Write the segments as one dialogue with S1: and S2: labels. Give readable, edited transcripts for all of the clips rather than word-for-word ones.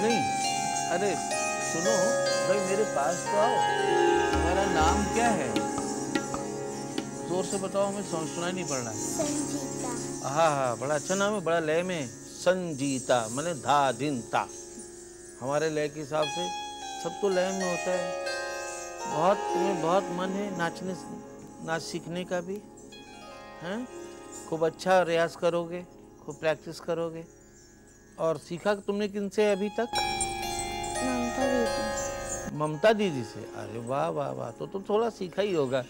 S1: गई? अरे सुनो भाई, मेरे पास तो आओ। तुम्हारा नाम क्या है? जोर से बताओ, हमें सुनाई नहीं पड़ रहा है।
S2: संजीता।
S1: हाँ हाँ, बड़ा अच्छा नाम है, बड़ा लय में। संजीता माने धा दिन ता। हमारे लय के हिसाब से सब तो लय में होता है। तुम्हें बहुत मन है नाच सीखने का भी हैं? खूब अच्छा रियाज करोगे, खूब प्रैक्टिस करोगे। और सीखा तुमने किनसे अभी तक?
S2: ममता दीदी।
S1: ममता दीदी से? अरे वाह वाह वाह, तो थोड़ा सीखा ही होगा।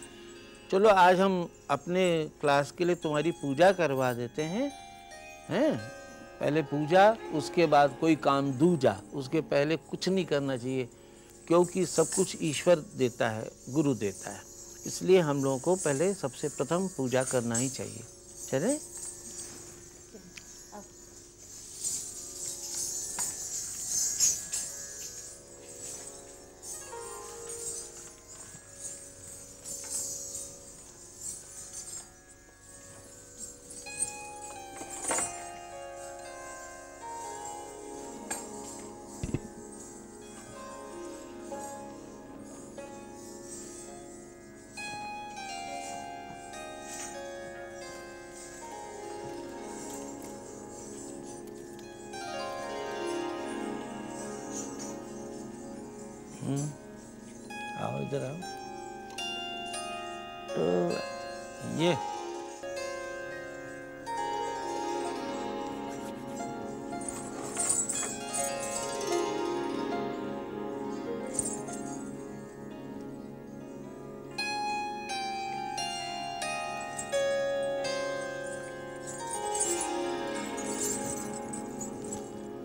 S1: चलो आज हम अपने क्लास के लिए तुम्हारी पूजा करवा देते हैं। पहले पूजा, उसके बाद कोई काम दूजा। उसके पहले कुछ नहीं करना चाहिए, क्योंकि सब कुछ ईश्वर देता है, गुरु देता है। इसलिए हम लोगों को पहले सबसे प्रथम पूजा करना ही चाहिए। चले? आओ इधर आओ। तो ये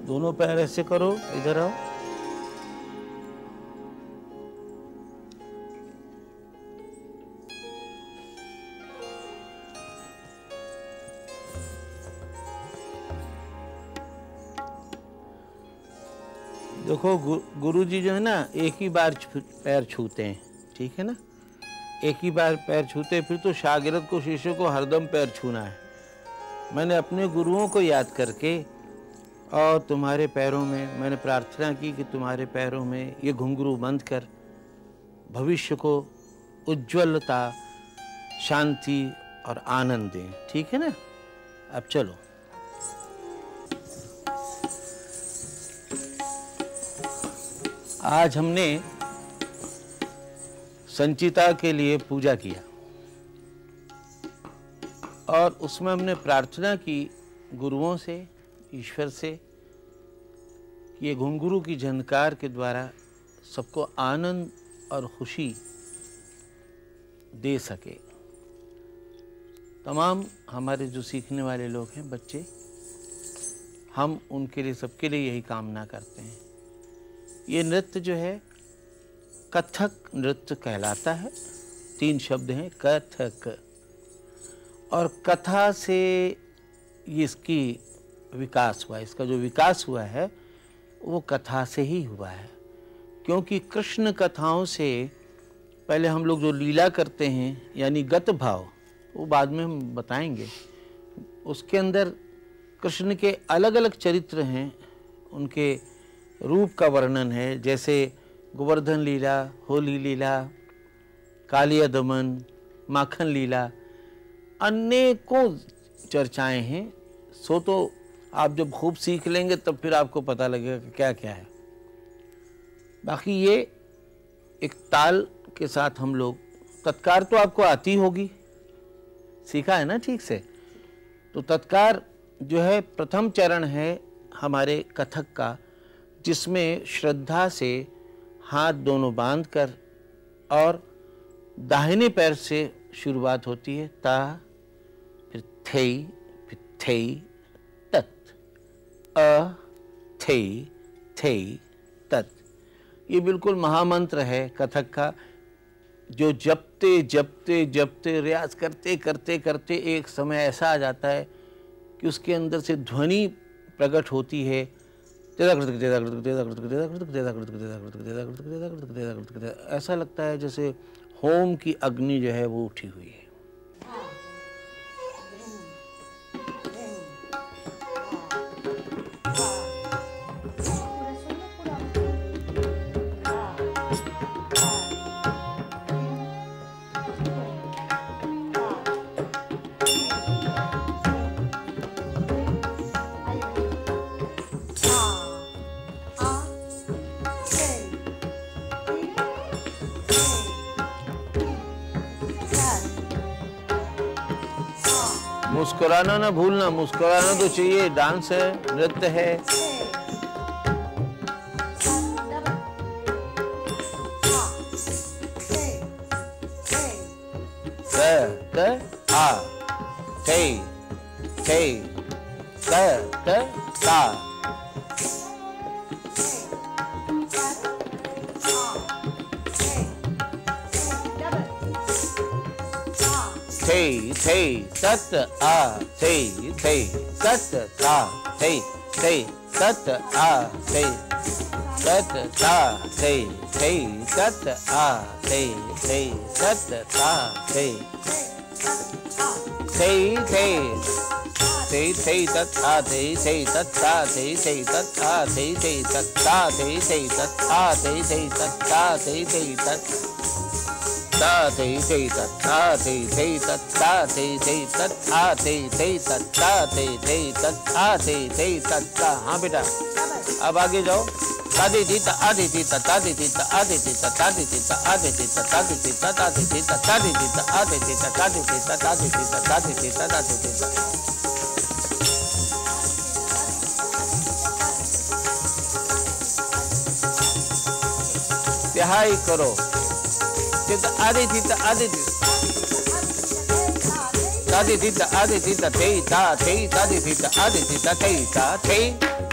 S1: दोनों पैर ऐसे करो, इधर आओ। देखो गुरुजी जो है ना, एक ही बार पैर छूते हैं, ठीक है ना? एक ही बार पैर छूते, फिर तो शागिर्द को, शिष्य को हरदम पैर छूना है। मैंने अपने गुरुओं को याद करके और तुम्हारे पैरों में मैंने प्रार्थना की कि तुम्हारे पैरों में ये घुंघरू बंद कर भविष्य को उज्ज्वलता, शांति और आनंद दें, ठीक है ना? अब चलो। आज हमने संचिता के लिए पूजा किया और उसमें हमने प्रार्थना की गुरुओं से, ईश्वर से, कि ये घुंघरू की झनकार के द्वारा सबको आनंद और खुशी दे सके। तमाम हमारे जो सीखने वाले लोग हैं, बच्चे, हम उनके लिए, सबके लिए यही कामना करते हैं। ये नृत्य जो है कथक नृत्य कहलाता है। 3 शब्द हैं, कथक। और कथा से इसकी विकास हुआ, इसका जो विकास हुआ है वो कथा से ही हुआ है। क्योंकि कृष्ण कथाओं से पहले हम लोग जो लीला करते हैं, यानी गत भाव, वो बाद में हम बताएंगे। उसके अंदर कृष्ण के अलग अलग चरित्र हैं, उनके रूप का वर्णन है। जैसे गोवर्धन लीला, होली लीला, कालिया दमन, माखन लीला, अनेकों चर्चाएं हैं। सो तो आप जब खूब सीख लेंगे तब फिर आपको पता लगेगा कि क्या क्या है। बाकी ये एक ताल के साथ हम लोग, तत्कार तो आपको आती होगी, सीखा है ना ठीक से? तो तत्कार जो है प्रथम चरण है हमारे कथक का, जिसमें श्रद्धा से हाथ दोनों बांधकर और दाहिने पैर से शुरुआत होती है। ता, फिर थेई, फिर थेई, तत्, अ, थेई, थेई, तत्। ये बिल्कुल महामंत्र है कथक का, जो जपते जपते जपते रियाज करते करते करते एक समय ऐसा आ जाता है कि उसके अंदर से ध्वनि प्रकट होती है। ऐसा लगता है जैसे होम की अग्नि जो है वो उठी हुई है। मुस्कुराना ना भूलना, मुस्कुराना तो चाहिए, डांस है, नृत्य है। त आ थे थे त ता थे तत आ थे तत ता थे तत आ थे तत ता थे तत आ थे तत ता थे तत आ थे तत आ थे तत आ थे तत आ थे तत आ थे तत आ थे तत ता थे तत आ थे तत आ थे तत आ थे तत आ थे तत आ थे तत आ। हाँ बेटा, अब आगे जाओ। तादे थी ता आदे थी ता तादे थी ता आदे थी ता तादे थी ता आदे थी ता तादे थी ता तादे थी ता तादे थी ता आदे थी ता तादे थी ता तादे थी ता तादे थी ता तादे थी ता। तिहाई करो। आदे थी ता आदे थी तादे थी ता आदे थी ता थे तादे थी ता आदे थी ता थे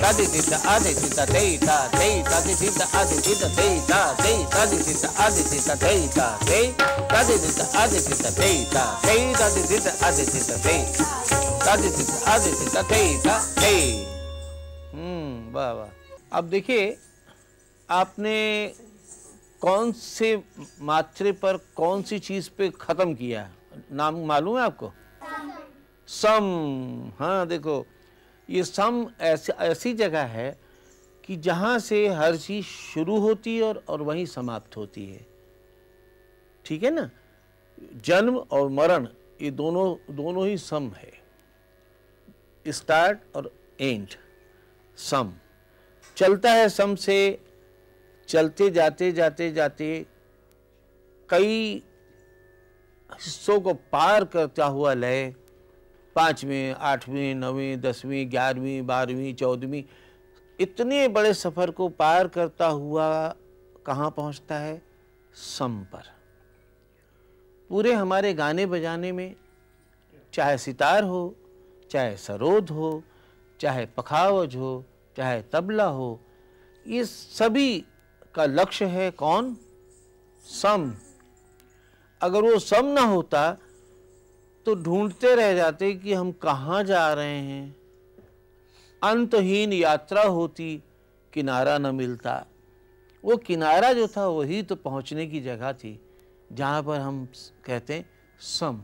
S1: तादे थी ता आदे थी ता थे तादे थी ता आदे थी ता थे तादे थी ता आदे थी ता थे तादे थी ता आदे थी ता थे तादे थी ता आदे थी ता थे तादे थी ता आदे थी ता थे। वाह वाह। अब देखिए, आपने कौन से मात्रे पर कौन सी चीज पे खत्म किया, नाम मालूम है आपको? सम। हाँ देखो, ये सम ऐसी जगह है कि जहां से हर चीज शुरू होती है और वहीं समाप्त होती है। ठीक है ना? जन्म और मरण ये दोनों ही सम है, स्टार्ट और एंड। सम चलता है, सम से चलते जाते जाते जाते कई हिस्सों को पार करता हुआ लय 5वें, 8वें, 9वें, 10वें, 11वीं, 12वीं, 14वीं, इतने बड़े सफर को पार करता हुआ कहाँ पहुँचता है? सम पर। पूरे हमारे गाने बजाने में, चाहे सितार हो, चाहे सरोद हो, चाहे पखावज हो, चाहे तबला हो, ये सभी का लक्ष्य है कौन? सम। अगर वो सम ना होता तो ढूंढते रह जाते कि हम कहाँ जा रहे हैं। अंतहीन यात्रा होती, किनारा न मिलता। वो किनारा जो था वही तो पहुँचने की जगह थी, जहाँ पर हम कहते हैं सम।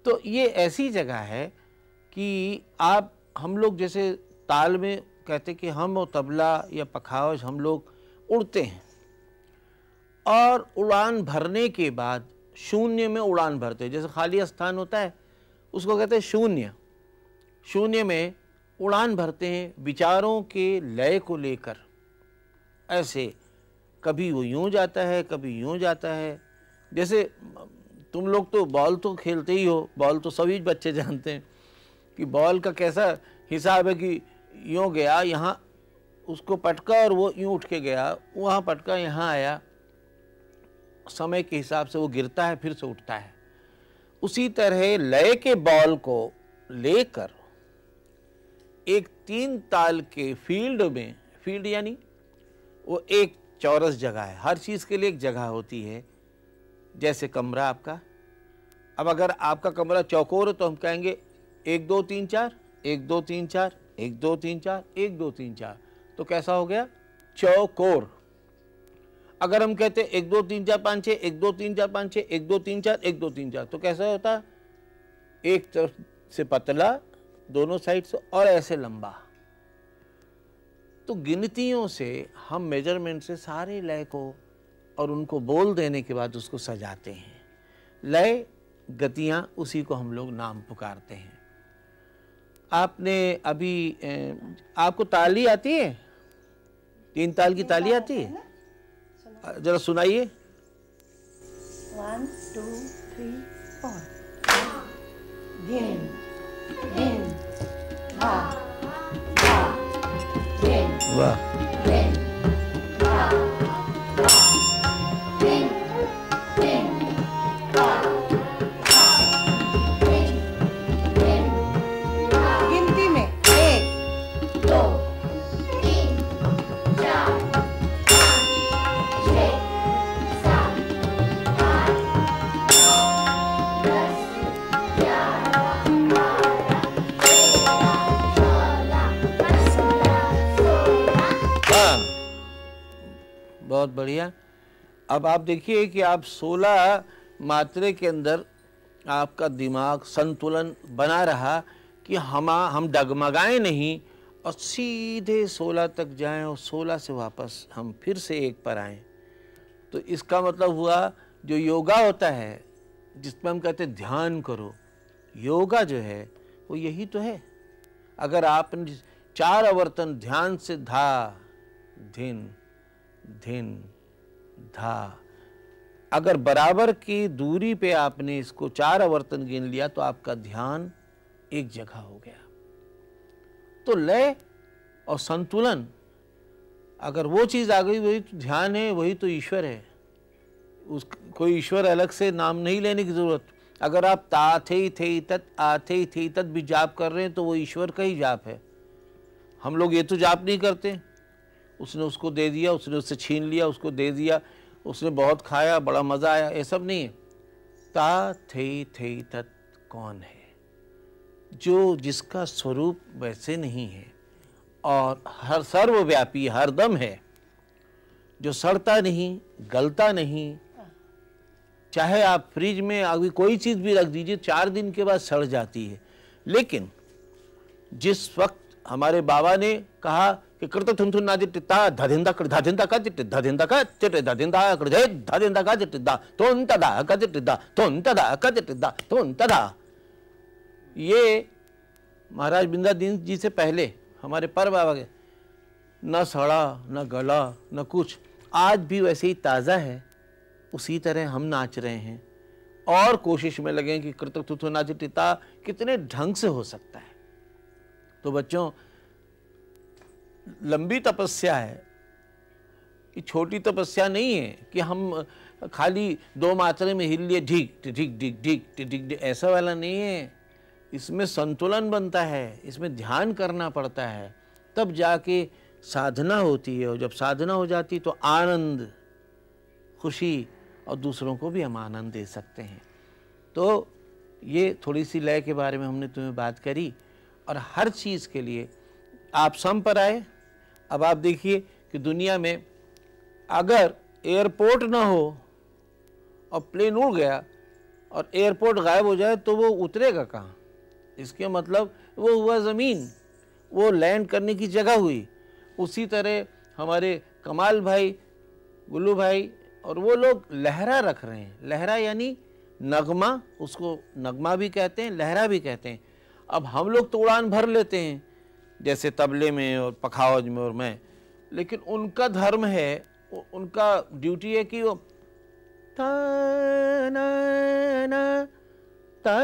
S1: तो ये ऐसी जगह है कि हम लोग जैसे ताल में कहते कि हम और तबला या पखावज हम लोग उड़ते हैं, और उड़ान भरने के बाद शून्य में उड़ान भरते हैं। जैसे खाली स्थान होता है उसको कहते हैं शून्य। शून्य में उड़ान भरते हैं विचारों के लय को लेकर। ऐसे कभी वो यूं जाता है, कभी यूं जाता है। जैसे तुम लोग तो बॉल तो खेलते ही हो, बॉल तो सभी बच्चे जानते हैं कि बॉल का कैसा हिसाब है कि यूं गया, यहाँ उसको पटका और वो यूं उठ के गया, वहाँ पटका, यहाँ आया। समय के हिसाब से वो गिरता है, फिर से उठता है। उसी तरह लय के बॉल को लेकर एक 3 ताल के फील्ड में, फील्ड यानी वो एक चौरस जगह है, हर चीज़ के लिए एक जगह होती है। जैसे कमरा आपका, अब अगर आपका कमरा चौकोर है तो हम कहेंगे 1 2 3 4, 1 2 3 4, 1 2 3 4, 1 2 3 4, तो कैसा हो गया? चौकोर। अगर हम कहते 1 2 3 4 5 6, 1 2 3 4 5 6, 1 2 3 4, 1 2 3 4, तो कैसा होता? एक तरफ से पतला, दोनों साइड से, और ऐसे लंबा। तो गिनतियों से हम मेजरमेंट से सारे लय को और उनको बोल देने के बाद उसको सजाते हैं। लय, गतियां, उसी को हम लोग नाम पुकारते हैं। आपने अभी आपको ताली आती है? 3 ताल की ताली आती है? जरा सुनाइए।
S3: 1 2 3 4। धिन धिन धा धा धिन
S1: वाह।
S3: धिन धा धा धिन धिन धा धा धिन धिन धा। गिनती में 1 2 3 4 5 6 7 8 9 10 11
S1: हाँ, बहुत बढ़िया। अब आप देखिए कि आप 16 मात्रे के अंदर आपका दिमाग संतुलन बना रहा कि हम डगमगाएं नहीं और सीधे 16 तक जाएं और 16 से वापस हम फिर से 1 पर आएं। तो इसका मतलब हुआ जो योगा होता है जिसमें हम कहते हैं ध्यान करो, योगा जो है वो यही तो है। अगर आपने 4 आवर्तन ध्यान से धा धिन धिन धा, अगर बराबर की दूरी पे आपने इसको 4 आवर्तन गिन लिया तो आपका ध्यान एक जगह हो गया। तो लय और संतुलन, अगर वो चीज आ गई वही तो ध्यान है, वही तो ईश्वर है। उस कोई ईश्वर अलग से नाम नहीं लेने की जरूरत। अगर आप ता थे तत् आ थे तत् भी जाप कर रहे हैं तो वो ईश्वर का ही जाप है। हम लोग ये तो जाप नहीं करते, उसने उसको दे दिया, उसने उससे छीन लिया, उसको दे दिया, उसने बहुत खाया, बड़ा मजा आया, ये सब नहीं है। ता थे तत् कौन है? जो जिसका स्वरूप वैसे नहीं है और हर सर्वव्यापी हरदम है, जो सड़ता नहीं, गलता नहीं। चाहे आप फ्रिज में अभी कोई चीज भी रख दीजिए, 4 दिन के बाद सड़ जाती है। लेकिन जिस वक्त हमारे बाबा ने कहा कि करते थुन ना जिट्टा धधिंदा कर धधिंदा का जिट्टे धधिंदा का जिट्टे धधिंदा कर जे धधिंदा का जिट्टा तोन तदा का जिट्टा तोन तदा का जिट्टा तोन तदा। ये महाराज बिंदादीन जी से पहले हमारे पर बाबा के न सड़ा न गला न कुछ, आज भी वैसे ही ताज़ा है। उसी तरह हम नाच रहे हैं और कोशिश में लगे कि कृतक नाचिता कितने ढंग से हो सकता है। तो बच्चों, लंबी तपस्या है, ये छोटी तपस्या नहीं है कि हम खाली 2 मात्रे में हिल लिए ढीक ढीक ढीक ढीक ढीक, ऐसा वाला नहीं है। इसमें संतुलन बनता है, इसमें ध्यान करना पड़ता है, तब जाके साधना होती है। और जब साधना हो जाती तो आनंद, खुशी, और दूसरों को भी हम आनंद दे सकते हैं। तो ये थोड़ी सी लय के बारे में हमने तुम्हें बात करी। और हर चीज़ के लिए आप सम पर आए। अब आप देखिए कि दुनिया में अगर एयरपोर्ट ना हो और प्लेन उड़ गया और एयरपोर्ट गायब हो जाए तो वो उतरेगा कहाँ? इसके मतलब वो हुआ ज़मीन, वो लैंड करने की जगह हुई। उसी तरह हमारे कमाल भाई, गुल्लू भाई और वो लोग लहरा रख रहे हैं। लहरा यानी नगमा, उसको नगमा भी कहते हैं, लहरा भी कहते हैं। अब हम लोग तो उड़ान भर लेते हैं जैसे तबले में और पखावज में और मैं, लेकिन उनका धर्म है, उनका ड्यूटी है कि वो ता ना ना ता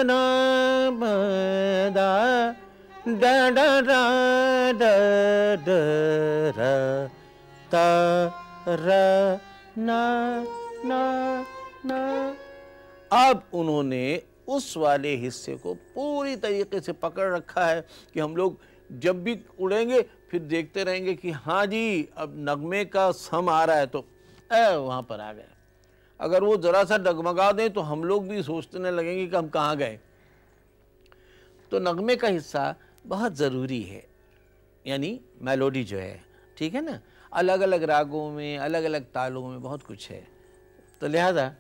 S1: ना दा डा डा डा डा ता रा ना ना ना। अब उन्होंने उस वाले हिस्से को पूरी तरीके से पकड़ रखा है कि हम लोग जब भी उड़ेंगे फिर देखते रहेंगे कि हाँ जी अब नगमे का सम आ रहा है तो वहाँ पर आ गए। अगर वो ज़रा सा डगमगा दें तो हम लोग भी सोचने लगेंगे कि हम कहाँ गए। तो नगमे का हिस्सा बहुत ज़रूरी है, यानी मेलोडी जो है, ठीक है ना। अलग अलग रागों में, अलग अलग तालों में बहुत कुछ है। तो लिहाजा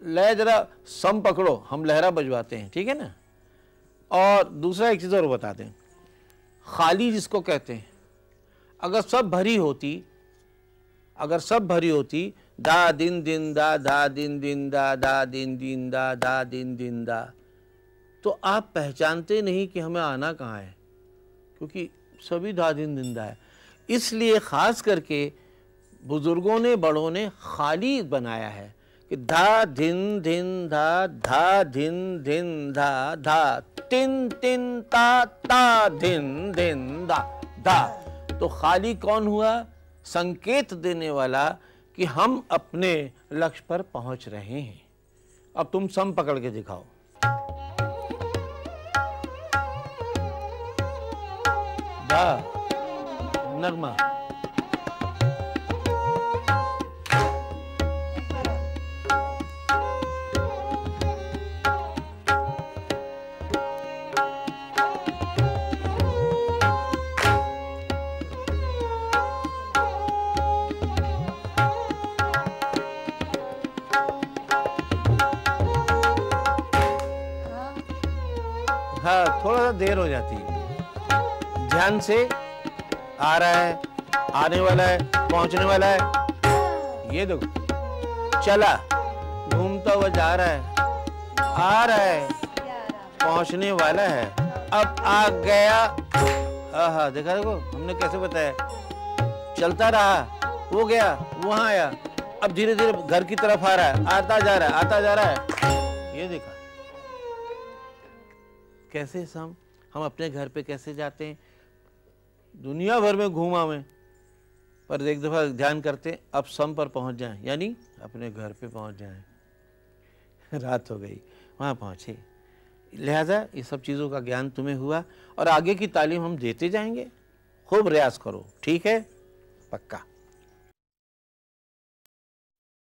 S1: लय जरा सम पकड़ो, हम लहरा बजवाते हैं, ठीक है ना। और दूसरा एक चीज़ और बता दें, खाली जिसको कहते हैं, अगर सब भरी होती, अगर सब भरी होती दा दिन दिन दा दा दिन दिन दा दा दिन दिन दा दा दिन दिन दा, तो आप पहचानते नहीं कि हमें आना कहाँ है, क्योंकि सभी दा दिन दिन दा है। इसलिए ख़ास करके बुज़ुर्गों ने, बड़ों ने खाली बनाया है कि धा धिन धिन धा, धा धिन धिन धा, धा तिन तिन ता, ता धिन धिन धा, धा। तो खाली कौन हुआ? संकेत देने वाला कि हम अपने लक्ष्य पर पहुंच रहे हैं। अब तुम सम पकड़ के दिखाओ। धा नगमा, हाँ थोड़ा सा देर हो जाती है। ध्यान से, आ रहा है, आने वाला है, पहुंचने वाला है। ये देखो, चला, घूमता हुआ जा रहा है, आ रहा है, पहुंचने वाला है, अब आ गया। आहा, देखा देखो हमने कैसे बताया। चलता रहा, हो गया, वहां आया, अब धीरे धीरे घर की तरफ आ रहा है, आता जा रहा है, आता जा रहा है। ये देखा कैसे हम अपने घर पे कैसे जाते हैं, दुनिया भर में घूमा में, पर एक दफा ध्यान करते अब सम पर पहुंच जाएं, यानी अपने घर पे पहुंच जाएं। रात हो गई, वहां पहुंचे। लिहाजा ये सब चीज़ों का ज्ञान तुम्हें हुआ और आगे की तालीम हम देते जाएंगे। खूब प्रयास करो, ठीक है? पक्का।